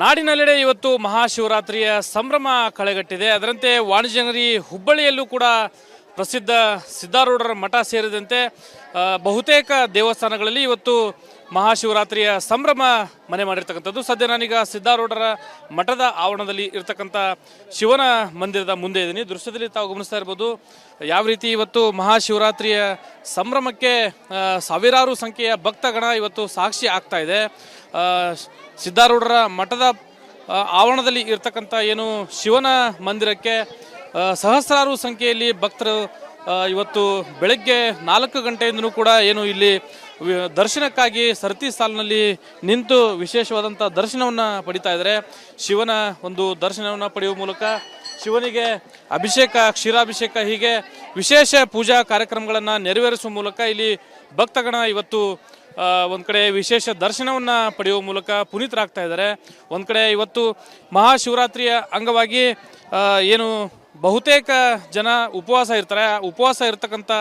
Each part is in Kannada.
ನಾಡಿನೆಲ್ಲೆಡೆ ಇವತ್ತು ಮಹಾಶಿವರಾತ್ರಿಯ ಸಂಭ್ರಮ ಕಳೆಗಟ್ಟಿದೆ. ಅದರಂತೆ ವಾಣಿಜ್ಯನಗರಿ ಹುಬ್ಬಳ್ಳಿಯಲ್ಲೂ ಕೂಡ ಪ್ರಸಿದ್ಧ ಸಿದ್ಧಾರೂಢರ ಮಠ ಸೇರಿದಂತೆ ಬಹುತೇಕ ದೇವಸ್ಥಾನಗಳಲ್ಲಿ ಇವತ್ತು ಮಹಾಶಿವರಾತ್ರಿಯ ಸಂಭ್ರಮ ಮನೆ ಮಾಡಿರ್ತಕ್ಕಂಥದ್ದು. ಸದ್ಯ ನಾನೀಗ ಸಿದ್ಧಾರೂಢರ ಮಠದ ಆವರಣದಲ್ಲಿ ಇರ್ತಕ್ಕಂಥ ಶಿವನ ಮಂದಿರದ ಮುಂದೆ ಇದ್ದೀನಿ. ದೃಶ್ಯದಲ್ಲಿ ತಾವು ಗಮನಿಸ್ತಾ ಇರ್ಬೋದು ಯಾವ ರೀತಿ ಇವತ್ತು ಮಹಾಶಿವರಾತ್ರಿಯ ಸಂಭ್ರಮಕ್ಕೆ ಸಾವಿರಾರು ಸಂಖ್ಯೆಯ ಭಕ್ತಗಣ ಇವತ್ತು ಸಾಕ್ಷಿ ಆಗ್ತಾ ಇದೆ. ಸಿದ್ಧಾರೂಢರ ಮಠದ ಆವರಣದಲ್ಲಿ ಇರ್ತಕ್ಕಂಥ ಏನು ಶಿವನ ಮಂದಿರಕ್ಕೆ ಸಹಸ್ರಾರು ಸಂಖ್ಯೆಯಲ್ಲಿ ಭಕ್ತರು ಇವತ್ತು ಬೆಳಗ್ಗೆ 4 ಗಂಟೆಯಿಂದನೂ ಕೂಡ ಏನು ಇಲ್ಲಿ ದರ್ಶನಕ್ಕಾಗಿ ಸರತಿ ಸಾಲಿನಲ್ಲಿ ನಿಂತು ವಿಶೇಷವಾದಂಥ ದರ್ಶನವನ್ನು ಪಡಿತಾ ಇದ್ದಾರೆ. ಶಿವನ ಒಂದು ದರ್ಶನವನ್ನು ಪಡೆಯುವ ಮೂಲಕ ಶಿವನಿಗೆ ಅಭಿಷೇಕ, ಕ್ಷೀರಾಭಿಷೇಕ ಹೀಗೆ ವಿಶೇಷ ಪೂಜಾ ಕಾರ್ಯಕ್ರಮಗಳನ್ನು ನೆರವೇರಿಸುವ ಮೂಲಕ ಇಲ್ಲಿ ಭಕ್ತಗಣ ಇವತ್ತು ಒಂದು ಕಡೆ ವಿಶೇಷ ದರ್ಶನವನ್ನು ಪಡೆಯುವ ಮೂಲಕ ಪುನೀತರಾಗ್ತಾ ಇದ್ದಾರೆ. ಒಂದು ಕಡೆ ಇವತ್ತು ಮಹಾಶಿವರಾತ್ರಿಯ ಅಂಗವಾಗಿ ಏನು ಬಹುತೇಕ ಜನ ಉಪವಾಸ ಇರ್ತಾರೆ. ಉಪವಾಸ ಇರ್ತಕ್ಕಂಥ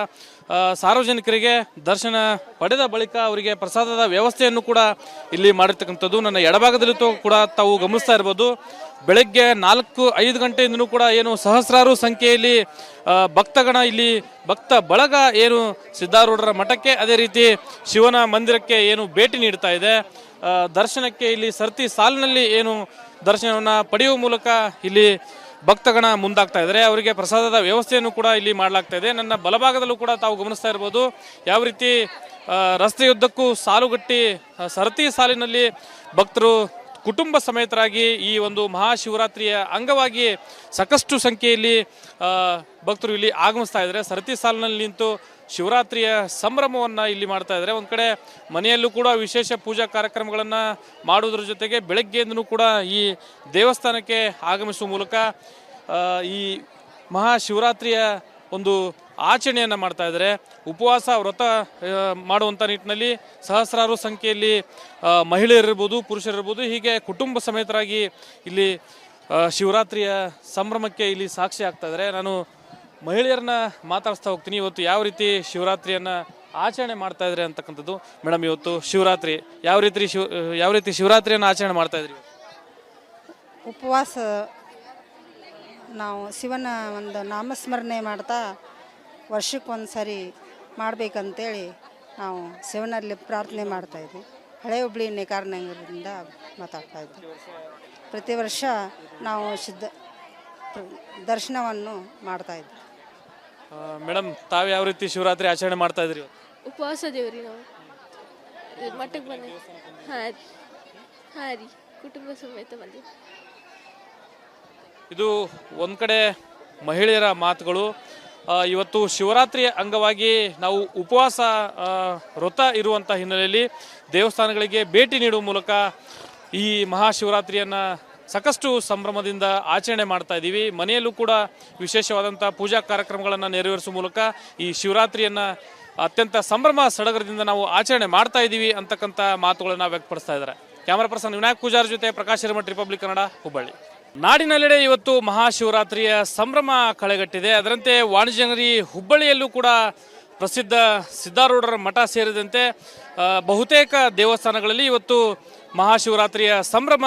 ಸಾರ್ವಜನಿಕರಿಗೆ ದರ್ಶನ ಪಡೆದ ಬಳಿಕ ಅವರಿಗೆ ಪ್ರಸಾದದ ವ್ಯವಸ್ಥೆಯನ್ನು ಕೂಡ ಇಲ್ಲಿ ಮಾಡಿರ್ತಕ್ಕಂಥದ್ದು. ನನ್ನ ಎಡಭಾಗದಲ್ಲಿ ಕೂಡ ತಾವು ಗಮನಿಸ್ತಾ ಇರ್ಬೋದು ಬೆಳಗ್ಗೆ 4-5 ಗಂಟೆಯಿಂದನೂ ಕೂಡ ಏನು ಸಹಸ್ರಾರು ಸಂಖ್ಯೆಯಲ್ಲಿ ಭಕ್ತಗಣ ಇಲ್ಲಿ ಭಕ್ತ ಬಳಗ ಏನು ಸಿದ್ಧಾರೂಢರ ಮಠಕ್ಕೆ ಅದೇ ರೀತಿ ಶಿವನ ಮಂದಿರಕ್ಕೆ ಏನು ಭೇಟಿ ನೀಡ್ತಾ ಇದೆ. ದರ್ಶನಕ್ಕೆ ಇಲ್ಲಿ ಸರತಿ ಸಾಲಿನಲ್ಲಿ ಏನು ದರ್ಶನವನ್ನು ಪಡೆಯುವ ಮೂಲಕ ಇಲ್ಲಿ ಭಕ್ತಗಣ ಮುಂದಾಗ್ತಾ ಇದ್ದಾರೆ. ಅವರಿಗೆ ಪ್ರಸಾದದ ವ್ಯವಸ್ಥೆಯನ್ನು ಕೂಡ ಇಲ್ಲಿ ಮಾಡಲಾಗ್ತಾ ಇದೆ. ನನ್ನ ಬಲಭಾಗದಲ್ಲೂ ಕೂಡ ತಾವು ಗಮನಿಸ್ತಾ ಇರ್ಬೋದು ಯಾವ ರೀತಿ ರಸ್ತೆಯುದ್ದಕ್ಕೂ ಸಾಲುಗಟ್ಟಿ ಸರತಿ ಸಾಲಿನಲ್ಲಿ ಭಕ್ತರು ಕುಟುಂಬ ಸಮೇತರಾಗಿ ಈ ಒಂದು ಮಹಾಶಿವರಾತ್ರಿಯ ಅಂಗವಾಗಿ ಸಾಕಷ್ಟು ಸಂಖ್ಯೆಯಲ್ಲಿ ಭಕ್ತರು ಇಲ್ಲಿ ಆಗಮಿಸ್ತಾ ಇದ್ದಾರೆ. ಸರತಿ ಸಾಲಿನಲ್ಲಿ ನಿಂತು ಶಿವರಾತ್ರಿಯ ಸಂಭ್ರಮವನ್ನು ಇಲ್ಲಿ ಮಾಡ್ತಾ ಇದ್ದಾರೆ. ಒಂದು ಕಡೆ ಮನೆಯಲ್ಲೂ ಕೂಡ ವಿಶೇಷ ಪೂಜಾ ಕಾರ್ಯಕ್ರಮಗಳನ್ನು ಮಾಡುವುದರ ಜೊತೆಗೆ ಬೆಳಗ್ಗೆಯಿಂದನೂ ಕೂಡ ಈ ದೇವಸ್ಥಾನಕ್ಕೆ ಆಗಮಿಸುವ ಮೂಲಕ ಈ ಮಹಾಶಿವರಾತ್ರಿಯ ಒಂದು ಆಚರಣೆಯನ್ನು ಮಾಡ್ತಾ ಇದ್ದಾರೆ. ಉಪವಾಸ ವ್ರತ ಮಾಡುವಂಥ ನಿಟ್ಟಿನಲ್ಲಿ ಸಹಸ್ರಾರು ಸಂಖ್ಯೆಯಲ್ಲಿ ಮಹಿಳೆಯರಿರ್ಬೋದು, ಪುರುಷರಿರ್ಬೋದು, ಹೀಗೆ ಕುಟುಂಬ ಸಮೇತರಾಗಿ ಇಲ್ಲಿ ಶಿವರಾತ್ರಿಯ ಸಂಭ್ರಮಕ್ಕೆ ಇಲ್ಲಿ ಸಾಕ್ಷಿ ಆಗ್ತಾ ಇದ್ದಾರೆ. ನಾನು ಮಹಿಳೆಯರನ್ನ ಮಾತಾಡಿಸ್ತಾ ಹೋಗ್ತೀನಿ. ಇವತ್ತು ಯಾವ ರೀತಿ ಶಿವರಾತ್ರಿಯನ್ನು ಆಚರಣೆ ಮಾಡ್ತಾ ಇದ್ದಾರೆ ಅಂತಕ್ಕಂಥದ್ದು. ಮೇಡಮ್, ಇವತ್ತು ಶಿವರಾತ್ರಿ ಯಾವ ರೀತಿ ಶಿವರಾತ್ರಿಯನ್ನು ಆಚರಣೆ ಮಾಡ್ತಾ ಇದ್ರಿ? ಉಪವಾಸ ನಾವು ಶಿವನ ಒಂದು ನಾಮಸ್ಮರಣೆ ಮಾಡ್ತಾ ವರ್ಷಕ್ಕೊಂದು ಸರಿ ಮಾಡಬೇಕಂತೇಳಿ ನಾವು ಶಿವನಲ್ಲಿ ಪ್ರಾರ್ಥನೆ ಮಾಡ್ತಾಯಿದ್ವಿ. ಹಳೆ ಹುಬ್ಳಿ ನೇಕಾರನಗರದಿಂದ ಮಾತಾಡ್ತಾ ಇದ್ವಿ. ಪ್ರತಿ ವರ್ಷ ನಾವು ದರ್ಶನವನ್ನು ಮಾಡ್ತಾಯಿದ್ವಿ. ಮೇಡಮ್, ತಾವು ಯಾವ ರೀತಿ ಶಿವರಾತ್ರಿ ಆಚರಣೆ ಮಾಡ್ತಾ ಇದ್ರಿ? ಉಪವಾಸ ದೇವ್ರಿ ನಾವು ಮಠಕ್ಕೆ ಬಂದೆ. ಹಾಂ ರೀ, ಕುಟುಂಬ ಸಮೇತ ಬಂದೆ. ಇದು ಒಂದು ಕಡೆ ಮಹಿಳೆಯರ ಮಾತುಗಳು. ಇವತ್ತು ಶಿವರಾತ್ರಿಯ ಅಂಗವಾಗಿ ನಾವು ಉಪವಾಸ ವ್ರತ ಇರುವಂಥ ಹಿನ್ನೆಲೆಯಲ್ಲಿ ದೇವಸ್ಥಾನಗಳಿಗೆ ಭೇಟಿ ನೀಡುವ ಮೂಲಕ ಈ ಮಹಾಶಿವರಾತ್ರಿಯನ್ನು ಸಾಕಷ್ಟು ಸಂಭ್ರಮದಿಂದ ಆಚರಣೆ ಮಾಡ್ತಾ ಇದ್ದೀವಿ. ಮನೆಯಲ್ಲೂ ಕೂಡ ವಿಶೇಷವಾದಂಥ ಪೂಜಾ ಕಾರ್ಯಕ್ರಮಗಳನ್ನು ನೆರವೇರಿಸುವ ಮೂಲಕ ಈ ಶಿವರಾತ್ರಿಯನ್ನು ಅತ್ಯಂತ ಸಂಭ್ರಮ ಸಡಗರದಿಂದ ನಾವು ಆಚರಣೆ ಮಾಡ್ತಾ ಇದ್ದೀವಿ ಅಂತಕ್ಕಂಥ ಮಾತುಗಳನ್ನು ವ್ಯಕ್ತಪಡಿಸ್ತಾ ಇದ್ದಾರೆ. ಕ್ಯಾಮರಾ ಪರ್ಸನ್ ವಿನಾಯಕ್ ಪೂಜಾರ್ ಜೊತೆ ಪ್ರಕಾಶ್ ಹಿರೇಮಠ್, ರಿಪಬ್ಲಿಕ್ ಕನ್ನಡ, ಹುಬ್ಬಳ್ಳಿ. ನಾಡಿನೆಲ್ಲೆಡೆ ಇವತ್ತು ಮಹಾಶಿವರಾತ್ರಿಯ ಸಂಭ್ರಮ ಕಳೆಗಟ್ಟಿದೆ. ಅದರಂತೆ ವಾಣಿಜ್ಯನಗರಿ ಹುಬ್ಬಳ್ಳಿಯಲ್ಲೂ ಕೂಡ ಪ್ರಸಿದ್ಧ ಸಿದ್ಧಾರೂಢರ ಮಠ ಸೇರಿದಂತೆ ಬಹುತೇಕ ದೇವಸ್ಥಾನಗಳಲ್ಲಿ ಇವತ್ತು ಮಹಾಶಿವರಾತ್ರಿಯ ಸಂಭ್ರಮ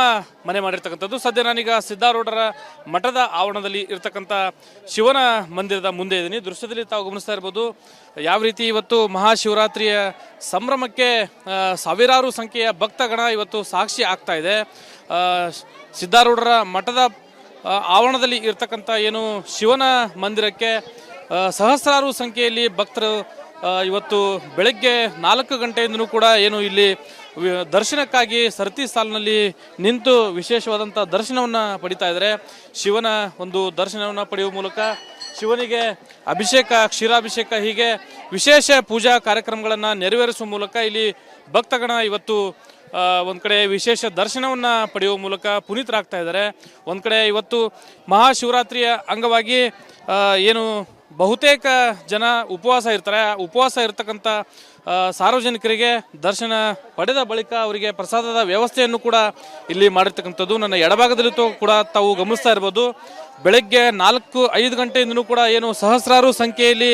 ಮನೆ ಮಾಡಿರ್ತಕ್ಕಂಥದ್ದು. ಸದ್ಯ ನಾನೀಗ ಸಿದ್ಧಾರೂಢರ ಮಠದ ಆವರಣದಲ್ಲಿ ಇರ್ತಕ್ಕಂಥ ಶಿವನ ಮಂದಿರದ ಮುಂದೆ ಇದ್ದೀನಿ. ದೃಶ್ಯದಲ್ಲಿ ತಾವು ಗಮನಿಸ್ತಾ ಇರ್ಬೋದು ಯಾವ ರೀತಿ ಇವತ್ತು ಮಹಾಶಿವರಾತ್ರಿಯ ಸಂಭ್ರಮಕ್ಕೆ ಸಾವಿರಾರು ಸಂಖ್ಯೆಯ ಭಕ್ತಗಣ ಇವತ್ತು ಸಾಕ್ಷಿ ಆಗ್ತಾ ಇದೆ. ಸಿದ್ಧಾರೂಢರ ಮಠದ ಆವರಣದಲ್ಲಿ ಇರ್ತಕ್ಕಂಥ ಏನು ಶಿವನ ಮಂದಿರಕ್ಕೆ ಸಹಸ್ರಾರು ಸಂಖ್ಯೆಯಲ್ಲಿ ಭಕ್ತರು ಇವತ್ತು ಬೆಳಗ್ಗೆ 4 ಗಂಟೆಯಿಂದನೂ ಕೂಡ ಏನು ಇಲ್ಲಿ ದರ್ಶನಕ್ಕಾಗಿ ಸರತಿ ಸಾಲಿನಲ್ಲಿ ನಿಂತು ವಿಶೇಷವಾದಂಥ ದರ್ಶನವನ್ನು ಪಡಿತಾ ಇದ್ದಾರೆ. ಶಿವನ ಒಂದು ದರ್ಶನವನ್ನು ಪಡೆಯುವ ಮೂಲಕ ಶಿವನಿಗೆ ಅಭಿಷೇಕ, ಕ್ಷೀರಾಭಿಷೇಕ ಹೀಗೆ ವಿಶೇಷ ಪೂಜಾ ಕಾರ್ಯಕ್ರಮಗಳನ್ನು ನೆರವೇರಿಸುವ ಮೂಲಕ ಇಲ್ಲಿ ಭಕ್ತಗಣ ಇವತ್ತು ಒಂದು ಕಡೆ ವಿಶೇಷ ದರ್ಶನವನ್ನು ಪಡೆಯುವ ಮೂಲಕ ಪುನೀತರಾಗ್ತಾ ಇದ್ದಾರೆ. ಒಂದು ಕಡೆ ಇವತ್ತು ಮಹಾಶಿವರಾತ್ರಿಯ ಅಂಗವಾಗಿ ಏನು ಬಹುತೇಕ ಜನ ಉಪವಾಸ ಇರ್ತಾರೆ. ಉಪವಾಸ ಇರ್ತಕ್ಕಂಥ ಸಾರ್ವಜನಿಕರಿಗೆ ದರ್ಶನ ಪಡೆದ ಬಳಿಕ ಅವರಿಗೆ ಪ್ರಸಾದದ ವ್ಯವಸ್ಥೆಯನ್ನು ಕೂಡ ಇಲ್ಲಿ ಮಾಡಿರ್ತಕ್ಕಂಥದ್ದು. ನನ್ನ ಎಡಭಾಗದಲ್ಲಿ ಕೂಡ ತಾವು ಗಮನಿಸ್ತಾ ಇರ್ಬೋದು, ಬೆಳಗ್ಗೆ 4-5 ಗಂಟೆಯಿಂದನೂ ಕೂಡ ಏನು ಸಹಸ್ರಾರು ಸಂಖ್ಯೆಯಲ್ಲಿ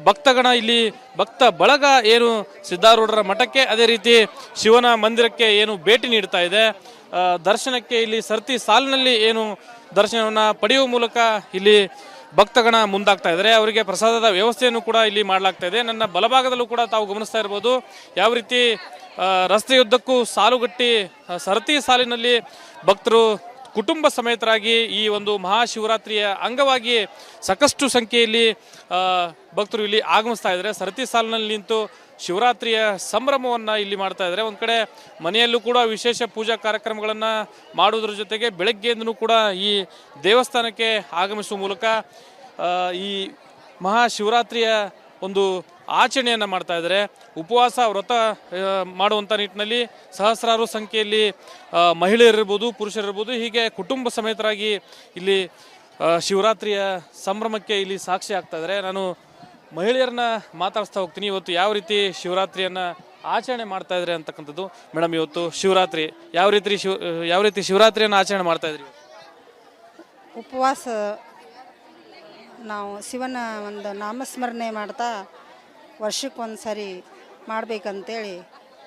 ಭಕ್ತಗಣ ಇಲ್ಲಿ ಭಕ್ತ ಬಳಗ ಏನು ಸಿದ್ಧಾರೂಢರ ಮಠಕ್ಕೆ ಅದೇ ರೀತಿ ಶಿವನ ಮಂದಿರಕ್ಕೆ ಏನು ಭೇಟಿ ನೀಡ್ತಾ ಇದೆ. ದರ್ಶನಕ್ಕೆ ಇಲ್ಲಿ ಸರತಿ ಸಾಲಿನಲ್ಲಿ ಏನು ದರ್ಶನವನ್ನು ಪಡೆಯುವ ಮೂಲಕ ಇಲ್ಲಿ ಭಕ್ತಗಣ ಮುಂದಾಗ್ತಾ ಇದ್ದಾರೆ. ಅವರಿಗೆ ಪ್ರಸಾದದ ವ್ಯವಸ್ಥೆಯನ್ನು ಕೂಡ ಇಲ್ಲಿ ಮಾಡಲಾಗ್ತಾ ಇದೆ. ನನ್ನ ಬಲಭಾಗದಲ್ಲೂ ಕೂಡ ತಾವು ಗಮನಿಸ್ತಾ ಇರ್ಬೋದು, ಯಾವ ರೀತಿ ರಸ್ತೆಯುದ್ದಕ್ಕೂ ಸಾಲುಗಟ್ಟಿ ಸರತಿ ಸಾಲಿನಲ್ಲಿ ಭಕ್ತರು ಕುಟುಂಬ ಸಮೇತರಾಗಿ ಈ ಒಂದು ಮಹಾಶಿವರಾತ್ರಿಯ ಅಂಗವಾಗಿ ಸಾಕಷ್ಟು ಸಂಖ್ಯೆಯಲ್ಲಿ ಭಕ್ತರು ಇಲ್ಲಿ ಆಗಮಿಸ್ತಾ ಇದ್ದಾರೆ. ಸರತಿ ಸಾಲಿನಲ್ಲಿ ನಿಂತು ಶಿವರಾತ್ರಿಯ ಸಂಭ್ರಮವನ್ನು ಇಲ್ಲಿ ಮಾಡ್ತಾ ಇದ್ದಾರೆ. ಒಂದು ಕಡೆ ಮನೆಯಲ್ಲೂ ಕೂಡ ವಿಶೇಷ ಪೂಜಾ ಕಾರ್ಯಕ್ರಮಗಳನ್ನು ಮಾಡುವುದರ ಜೊತೆಗೆ ಬೆಳಗ್ಗೆಯಿಂದನೂ ಕೂಡ ಈ ದೇವಸ್ಥಾನಕ್ಕೆ ಆಗಮಿಸುವ ಮೂಲಕ ಈ ಮಹಾಶಿವರಾತ್ರಿಯ ಒಂದು ಆಚರಣೆಯನ್ನು ಮಾಡ್ತಾ ಇದ್ದಾರೆ. ಉಪವಾಸ ವ್ರತ ಮಾಡುವಂಥ ನಿಟ್ಟಿನಲ್ಲಿ ಸಹಸ್ರಾರು ಸಂಖ್ಯೆಯಲ್ಲಿ ಮಹಿಳೆಯರಿರ್ಬೋದು, ಪುರುಷರಿರ್ಬೋದು, ಹೀಗೆ ಕುಟುಂಬ ಸಮೇತರಾಗಿ ಇಲ್ಲಿ ಶಿವರಾತ್ರಿಯ ಸಂಭ್ರಮಕ್ಕೆ ಇಲ್ಲಿ ಸಾಕ್ಷಿ ಆಗ್ತಾ ಇದ್ದಾರೆ. ನಾನು ಮಹಿಳೆಯರನ್ನ ಮಾತಾಡಿಸ್ತಾ ಹೋಗ್ತೀನಿ. ಇವತ್ತು ಯಾವ ರೀತಿ ಶಿವರಾತ್ರಿಯನ್ನು ಆಚರಣೆ ಮಾಡ್ತಾ ಇದ್ದಾರೆ ಅಂತಕ್ಕಂಥದ್ದು. ಮೇಡಮ್, ಇವತ್ತು ಶಿವರಾತ್ರಿ ಯಾವ ರೀತಿ ಶಿವರಾತ್ರಿಯನ್ನು ಆಚರಣೆ ಮಾಡ್ತಾ ಇದ್ರಿ? ಉಪವಾಸ ನಾವು ಶಿವನ ಒಂದು ನಾಮಸ್ಮರಣೆ ಮಾಡ್ತಾ ವರ್ಷಕ್ಕೊಂದು ಸರಿ ಮಾಡಬೇಕಂತೇಳಿ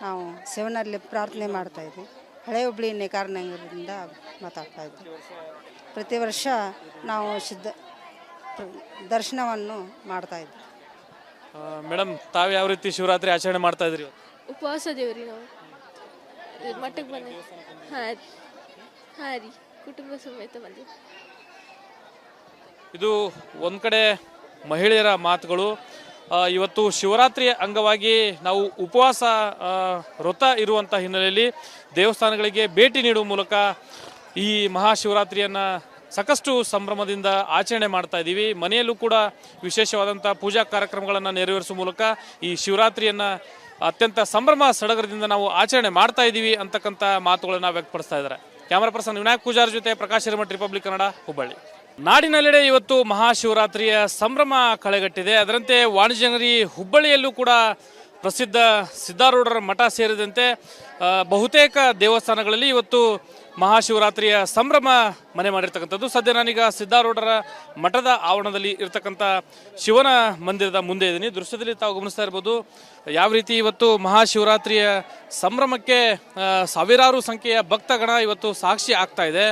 ನಾವು ಶಿವನಲ್ಲಿ ಪ್ರಾರ್ಥನೆ ಮಾಡ್ತಾಯಿದ್ವಿ. ಹಳೆ ಹುಬ್ಳಿ ನೇಕಾರನಗರದಿಂದ ಮಾತಾಡ್ತಾ ಇದ್ವಿ. ಪ್ರತಿ ವರ್ಷ ನಾವು ದರ್ಶನವನ್ನು ಮಾಡ್ತಾಯಿದ್ವಿ. ಮೇಡಮ್, ತಾವು ಯಾವ ರೀತಿ ಶಿವರಾತ್ರಿ ಆಚರಣೆ ಮಾಡ್ತಾ ಇದ್ರಿ? ಉಪವಾಸ ದೇವ್ರಿ ನಾವು ಮಠಕ್ಕೆ ಬಂದೆ. ಹಾಂ ರೀ, ಕುಟುಂಬ ಸಮೇತ ಬಂದ್ವಿ. ಇದು ಒಂದು ಕಡೆ ಮಹಿಳೆಯರ ಮಾತುಗಳು. ಇವತ್ತು ಶಿವರಾತ್ರಿಯ ಅಂಗವಾಗಿ ನಾವು ಉಪವಾಸ ವ್ರತ ಇರುವಂಥ ಹಿನ್ನೆಲೆಯಲ್ಲಿ ದೇವಸ್ಥಾನಗಳಿಗೆ ಭೇಟಿ ನೀಡುವ ಮೂಲಕ ಈ ಮಹಾಶಿವರಾತ್ರಿಯನ್ನು ಸಾಕಷ್ಟು ಸಂಭ್ರಮದಿಂದ ಆಚರಣೆ ಮಾಡ್ತಾ ಇದ್ದೀವಿ. ಮನೆಯಲ್ಲೂ ಕೂಡ ವಿಶೇಷವಾದಂಥ ಪೂಜಾ ಕಾರ್ಯಕ್ರಮಗಳನ್ನು ನೆರವೇರಿಸುವ ಮೂಲಕ ಈ ಶಿವರಾತ್ರಿಯನ್ನು ಅತ್ಯಂತ ಸಂಭ್ರಮ ಸಡಗರದಿಂದ ನಾವು ಆಚರಣೆ ಮಾಡ್ತಾ ಇದ್ದೀವಿ ಅಂತಕ್ಕಂಥ ಮಾತುಗಳನ್ನು ವ್ಯಕ್ತಪಡಿಸ್ತಾ ಇದ್ದಾರೆ. ಕ್ಯಾಮರಾ ಪರ್ಸನ್ ವಿನಾಯಕ್ ಪೂಜಾರ್ ಜೊತೆ ಪ್ರಕಾಶ್ ಹಿರೇಮಠ್, ರಿಪಬ್ಲಿಕ್ ಕನ್ನಡ, ಹುಬ್ಬಳ್ಳಿ. ನಾಡಿನೆಲ್ಲೆಡೆ ಇವತ್ತು ಮಹಾಶಿವರಾತ್ರಿಯ ಸಂಭ್ರಮ ಕಳೆಗಟ್ಟಿದೆ. ಅದರಂತೆ ವಾಣಿಜ್ಯನಗರಿ ಹುಬ್ಬಳ್ಳಿಯಲ್ಲೂ ಕೂಡ ಪ್ರಸಿದ್ಧ ಸಿದ್ಧಾರೂಢರ ಮಠ ಸೇರಿದಂತೆ ಬಹುತೇಕ ದೇವಸ್ಥಾನಗಳಲ್ಲಿ ಇವತ್ತು ಮಹಾಶಿವರಾತ್ರಿಯ ಸಂಭ್ರಮ ಮನೆ ಮಾಡಿರ್ತಕ್ಕಂಥದ್ದು. ಸದ್ಯ ನಾನೀಗ ಸಿದ್ಧಾರೂಢರ ಮಠದ ಆವರಣದಲ್ಲಿ ಇರತಕ್ಕಂಥ ಶಿವನ ಮಂದಿರದ ಮುಂದೆ ಇದ್ದೀನಿ. ದೃಶ್ಯದಲ್ಲಿ ತಾವು ಗಮನಿಸ್ತಾ ಇರ್ಬೋದು, ಯಾವ ರೀತಿ ಇವತ್ತು ಮಹಾಶಿವರಾತ್ರಿಯ ಸಂಭ್ರಮಕ್ಕೆ ಸಾವಿರಾರು ಸಂಖ್ಯೆಯ ಭಕ್ತಗಣ ಇವತ್ತು ಸಾಕ್ಷಿ ಆಗ್ತಾ ಇದೆ.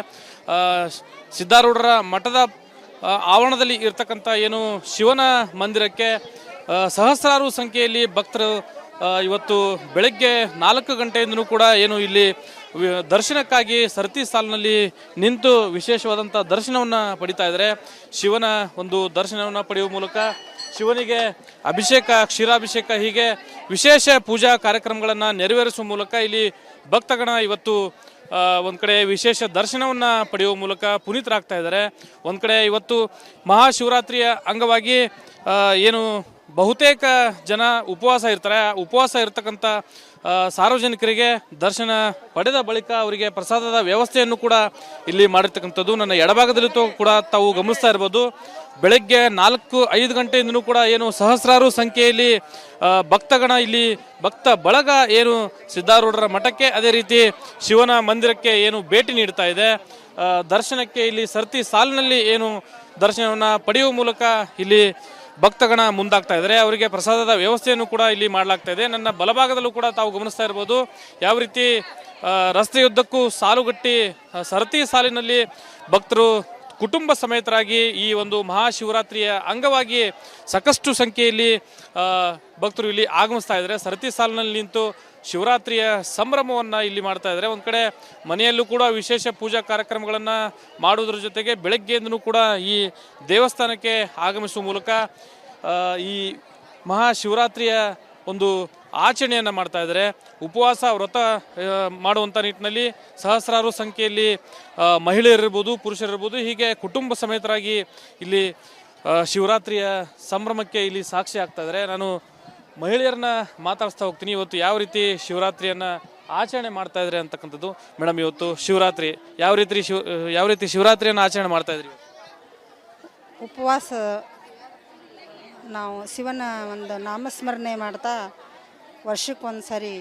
ಸಿದ್ಧಾರೂಢರ ಮಠದ ಆವರಣದಲ್ಲಿ ಇರ್ತಕ್ಕಂಥ ಏನು ಶಿವನ ಮಂದಿರಕ್ಕೆ ಸಹಸ್ರಾರು ಸಂಖ್ಯೆಯಲ್ಲಿ ಭಕ್ತರು ಇವತ್ತು ಬೆಳಗ್ಗೆ 4 ಗಂಟೆಯಿಂದನೂ ಕೂಡ ಏನು ಇಲ್ಲಿ ದರ್ಶನಕ್ಕಾಗಿ ಸರತಿ ಸಾಲಿನಲ್ಲಿ ನಿಂತು ವಿಶೇಷವಾದಂಥ ದರ್ಶನವನ್ನು ಪಡಿತಾ ಇದ್ದಾರೆ. ಶಿವನ ಒಂದು ದರ್ಶನವನ್ನು ಪಡೆಯುವ ಮೂಲಕ ಶಿವನಿಗೆ ಅಭಿಷೇಕ, ಕ್ಷೀರಾಭಿಷೇಕ, ಹೀಗೆ ವಿಶೇಷ ಪೂಜಾ ಕಾರ್ಯಕ್ರಮಗಳನ್ನು ನೆರವೇರಿಸುವ ಮೂಲಕ ಇಲ್ಲಿ ಭಕ್ತಗಣ ಇವತ್ತು ಒಂದು ಕಡೆ ವಿಶೇಷ ದರ್ಶನವನ್ನು ಪಡೆಯುವ ಮೂಲಕ ಪುನೀತರಾಗ್ತಾ ಇದ್ದಾರೆ. ಒಂದು ಕಡೆ ಇವತ್ತು ಮಹಾಶಿವರಾತ್ರಿಯ ಅಂಗವಾಗಿ ಏನು ಬಹುತೇಕ ಜನ ಉಪವಾಸ ಇರ್ತಾರೆ. ಉಪವಾಸ ಇರ್ತಕ್ಕಂಥ ಸಾರ್ವಜನಿಕರಿಗೆ ದರ್ಶನ ಪಡೆದ ಬಳಿಕ ಅವರಿಗೆ ಪ್ರಸಾದದ ವ್ಯವಸ್ಥೆಯನ್ನು ಕೂಡ ಇಲ್ಲಿ ಮಾಡಿರ್ತಕ್ಕಂಥದ್ದು. ನನ್ನ ಎಡಭಾಗದಲ್ಲಿ ಕೂಡ ತಾವು ಗಮನಿಸ್ತಾ ಇರ್ಬೋದು, ಬೆಳಗ್ಗೆ 4-5 ಗಂಟೆಯಿಂದನೂ ಕೂಡ ಏನು ಸಹಸ್ರಾರು ಸಂಖ್ಯೆಯಲ್ಲಿ ಭಕ್ತಗಣ ಇಲ್ಲಿ ಭಕ್ತ ಬಳಗ ಏನು ಸಿದ್ಧಾರೂಢರ ಮಠಕ್ಕೆ ಅದೇ ರೀತಿ ಶಿವನ ಮಂದಿರಕ್ಕೆ ಏನು ಭೇಟಿ ನೀಡ್ತಾ ಇದೆ. ದರ್ಶನಕ್ಕೆ ಇಲ್ಲಿ ಸರತಿ ಸಾಲಿನಲ್ಲಿ ಏನು ದರ್ಶನವನ್ನು ಪಡೆಯುವ ಮೂಲಕ ಇಲ್ಲಿ ಭಕ್ತಗಣ ಮುಂದಾಗ್ತಾ ಇದ್ದಾರೆ. ಅವರಿಗೆ ಪ್ರಸಾದದ ವ್ಯವಸ್ಥೆಯನ್ನು ಕೂಡ ಇಲ್ಲಿ ಮಾಡಲಾಗ್ತಾ ಇದೆ. ನನ್ನ ಬಲಭಾಗದಲ್ಲೂ ಕೂಡ ತಾವು ಗಮನಿಸ್ತಾ ಇರ್ಬೋದು, ಯಾವ ರೀತಿ ರಸ್ತೆಯುದ್ದಕ್ಕೂ ಸಾಲುಗಟ್ಟಿ ಸರತಿ ಸಾಲಿನಲ್ಲಿ ಭಕ್ತರು ಕುಟುಂಬ ಸಮೇತರಾಗಿ ಈ ಒಂದು ಮಹಾಶಿವರಾತ್ರಿಯ ಅಂಗವಾಗಿ ಸಾಕಷ್ಟು ಸಂಖ್ಯೆಯಲ್ಲಿ ಭಕ್ತರು ಇಲ್ಲಿ ಆಗಮಿಸ್ತಾ ಇದ್ದಾರೆ. ಸರತಿ ಸಾಲಿನಲ್ಲಿ ನಿಂತು ಶಿವರಾತ್ರಿಯ ಸಂಭ್ರಮವನ್ನು ಇಲ್ಲಿ ಮಾಡ್ತಾ ಇದ್ದಾರೆ. ಒಂದು ಕಡೆ ಮನೆಯಲ್ಲೂ ಕೂಡ ವಿಶೇಷ ಪೂಜಾ ಕಾರ್ಯಕ್ರಮಗಳನ್ನು ಮಾಡುವುದರ ಜೊತೆಗೆ ಬೆಳಗ್ಗೆಯಿಂದನೂ ಕೂಡ ಈ ದೇವಸ್ಥಾನಕ್ಕೆ ಆಗಮಿಸುವ ಮೂಲಕ ಈ ಮಹಾಶಿವರಾತ್ರಿಯ ಒಂದು ಆಚರಣೆಯನ್ನು ಮಾಡ್ತಾ ಇದ್ದಾರೆ. ಉಪವಾಸ ವ್ರತ ಮಾಡುವಂಥ ನಿಟ್ಟಿನಲ್ಲಿ ಸಹಸ್ರಾರು ಸಂಖ್ಯೆಯಲ್ಲಿ ಮಹಿಳೆಯರಿರ್ಬೋದು, ಪುರುಷರಿರ್ಬೋದು, ಹೀಗೆ ಕುಟುಂಬ ಸಮೇತರಾಗಿ ಇಲ್ಲಿ ಶಿವರಾತ್ರಿಯ ಸಂಭ್ರಮಕ್ಕೆ ಇಲ್ಲಿ ಸಾಕ್ಷಿ ಆಗ್ತಾ ಇದ್ದಾರೆ. ನಾನು ಮಹಿಳೆಯರನ್ನ ಮಾತಾಡಿಸ್ತಾ ಹೋಗ್ತೀನಿ. ಇವತ್ತು ಯಾವ ರೀತಿ ಶಿವರಾತ್ರಿಯನ್ನು ಆಚರಣೆ ಮಾಡ್ತಾ ಇದ್ದಾರೆ ಅಂತಕ್ಕಂಥದ್ದು. ಮೇಡಮ್, ಇವತ್ತು ಶಿವರಾತ್ರಿ ಯಾವ ರೀತಿ ಶಿವರಾತ್ರಿಯನ್ನು ಆಚರಣೆ ಮಾಡ್ತಾ ಇದ್ರಿ? ಉಪವಾಸ ನಾವು ಶಿವನ ಒಂದು ನಾಮಸ್ಮರಣೆ ಮಾಡ್ತಾ ವರ್ಷಕ್ಕೊಂದು ಸರಿ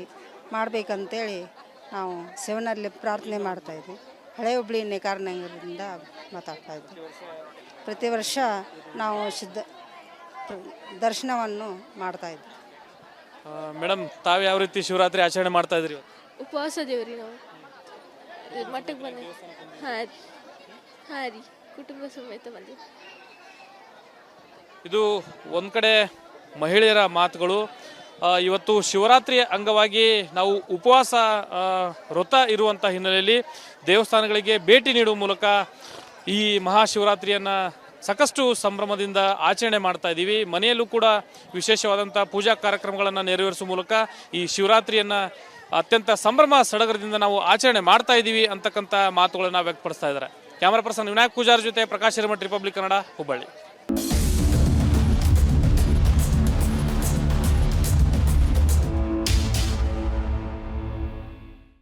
ಮಾಡಬೇಕಂತೇಳಿ ನಾವು ಶಿವನಲ್ಲಿ ಪ್ರಾರ್ಥನೆ ಮಾಡ್ತಾಯಿದ್ವಿ. ಹಳೆ ಹುಬ್ಳಿ ನೇಕಾರನಗರದಿಂದ ಮಾತಾಡ್ತಾ ಇದ್ವಿ. ಪ್ರತಿ ವರ್ಷ ನಾವು ದರ್ಶನವನ್ನು ಮಾಡ್ತಾಯಿದ್ವಿ. ಮೇಡಮ್, ತಾವು ಯಾವ ರೀತಿ ಶಿವರಾತ್ರಿ ಆಚರಣೆ ಮಾಡ್ತಾ ಇದ್ರಿ? ಉಪವಾಸ ದೇವ್ರಿ ನಾವು ಮಠಕ್ಕೆ ಬಂದೆ. ಹಾಂ ರೀ, ಕುಟುಂಬ ಸಮೇತ ಬಂದೀವಿ. ಇದು ಒಂದು ಕಡೆ ಮಹಿಳೆಯರ ಮಾತುಗಳು. ಇವತ್ತು ಶಿವರಾತ್ರಿಯ ಅಂಗವಾಗಿ ನಾವು ಉಪವಾಸ ವ್ರತ ಇರುವಂಥ ಹಿನ್ನೆಲೆಯಲ್ಲಿ ದೇವಸ್ಥಾನಗಳಿಗೆ ಭೇಟಿ ನೀಡುವ ಮೂಲಕ ಈ ಮಹಾಶಿವರಾತ್ರಿಯನ್ನು ಸಾಕಷ್ಟು ಸಂಭ್ರಮದಿಂದ ಆಚರಣೆ ಮಾಡ್ತಾ ಇದ್ದೀವಿ. ಮನೆಯಲ್ಲೂ ಕೂಡ ವಿಶೇಷವಾದಂಥ ಪೂಜಾ ಕಾರ್ಯಕ್ರಮಗಳನ್ನು ನೆರವೇರಿಸುವ ಮೂಲಕ ಈ ಶಿವರಾತ್ರಿಯನ್ನು ಅತ್ಯಂತ ಸಂಭ್ರಮ ಸಡಗರದಿಂದ ನಾವು ಆಚರಣೆ ಮಾಡ್ತಾ ಇದ್ದೀವಿ ಅಂತಕ್ಕಂಥ ಮಾತುಗಳನ್ನು ವ್ಯಕ್ತಪಡಿಸ್ತಾ ಇದ್ದಾರೆ. ಕ್ಯಾಮರಾ ಪರ್ಸನ್ ವಿನಾಯಕ್ ಪೂಜಾರ್ ಜೊತೆ ಪ್ರಕಾಶ್ ಹಿರೇಮಠ್, ರಿಪಬ್ಲಿಕ್ ಕನ್ನಡ, ಹುಬ್ಬಳ್ಳಿ.